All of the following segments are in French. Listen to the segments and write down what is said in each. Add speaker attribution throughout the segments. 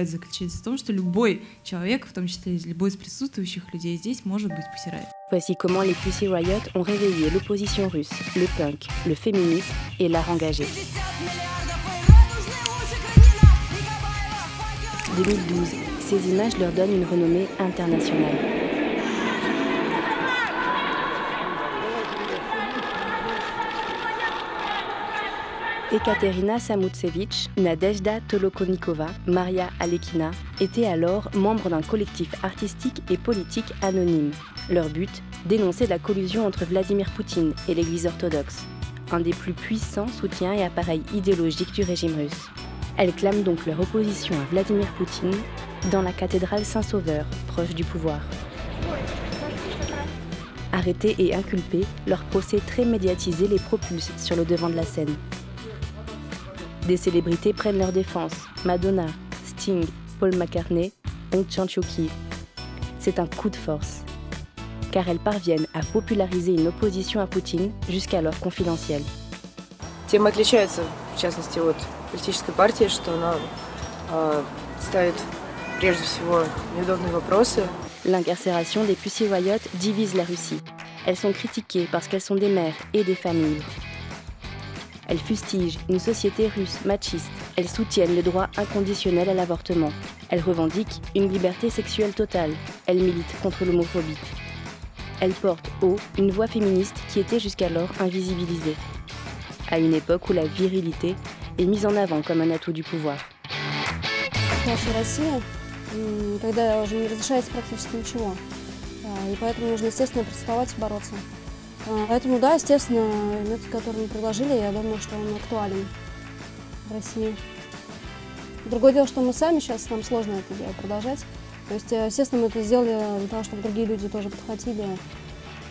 Speaker 1: Заключается в том, что любой человек, в том числе любой из присутствующих людей здесь, может быть Pussy Riot.
Speaker 2: Voici comment les Pussy Riot ont réveillé l'opposition russe, le punk, le féminisme et l'art engagé. 2012, ces images leur donnent une renommée internationale. Ekaterina Samutsevich, Nadezhda Tolokonnikova, Maria Alekina étaient alors membres d'un collectif artistique et politique anonyme. Leur but, dénoncer la collusion entre Vladimir Poutine et l'Église orthodoxe, un des plus puissants soutiens et appareils idéologiques du régime russe. Elles clament donc leur opposition à Vladimir Poutine dans la cathédrale Saint-Sauveur, proche du pouvoir. Arrêtés et inculpés, leur procès très médiatisé les propulse sur le devant de la scène. Des célébrités prennent leur défense, Madonna, Sting, Paul McCartney, Aung San Suu Kyi. C'est un coup de force, car elles parviennent à populariser une opposition à Poutine jusqu'alors confidentielle.
Speaker 3: Тема отличается, в частности, от политической партии, что она ставит прежде всего неудобные вопросы.
Speaker 2: L'incarcération des Pussy Riot divise la Russie. Elles sont critiquées parce qu'elles sont des mères et des familles. Elles fustigent une société russe machiste. Elles soutiennent le droit inconditionnel à l'avortement. Elles revendiquent une liberté sexuelle totale. Elles militent contre l'homophobie. Elles portent haut une voix féministe qui était jusqu'alors invisibilisée, à une époque où la virilité est mise en avant comme un atout du pouvoir.
Speaker 4: Наша Россия, когда уже не разрешается практически ничего, и поэтому нужно, естественно, протестовать и бороться. Поэтому, да, естественно, метод, который мы предложили, я думаю, что он актуален в России. Другое дело, что мы сами сейчас, нам сложно это дело продолжать. То есть, естественно, мы это сделали для того, чтобы другие люди тоже подхватили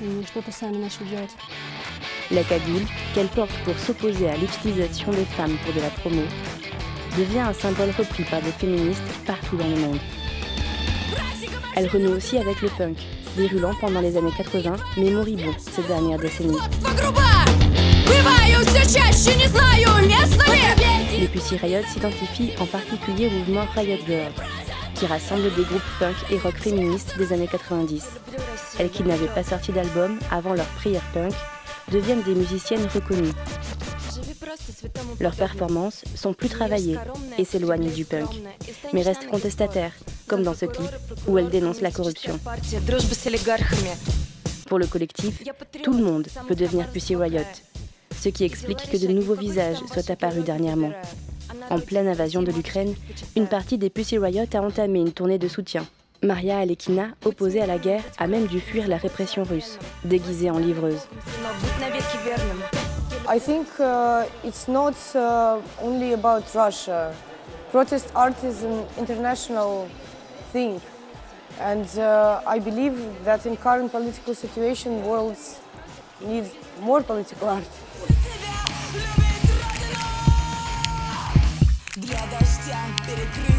Speaker 4: и что-то сами начали делать.
Speaker 2: La cagoule, qu'elle porte pour s'opposer à l'utilisation des femmes pour de la promo, devient un symbole repris par des féministes partout dans le monde. Elle renoue aussi avec le punk, virulent pendant les années 80, mais moribond ces dernières décennies. Les Pussy Riot s'identifient en particulier au mouvement Riot Girl, qui rassemble des groupes punk et rock féministes des années 90. Elles qui n'avaient pas sorti d'album avant leur prière punk deviennent des musiciennes reconnues. Leurs performances sont plus travaillées et s'éloignent du punk, mais restent contestataires, comme dans ce clip où elles dénoncent la corruption. Pour le collectif, tout le monde peut devenir Pussy Riot, ce qui explique que de nouveaux visages soient apparus dernièrement. En pleine invasion de l'Ukraine, une partie des Pussy Riot a entamé une tournée de soutien. Maria Alekina, opposée à la guerre, a même dû fuir la répression russe, déguisée en livreuse.
Speaker 3: I think it's not only about Russia. Protest art is an international thing, and I believe that in current political situation, world needs more political art.
Speaker 5: Для дождя перекрыть.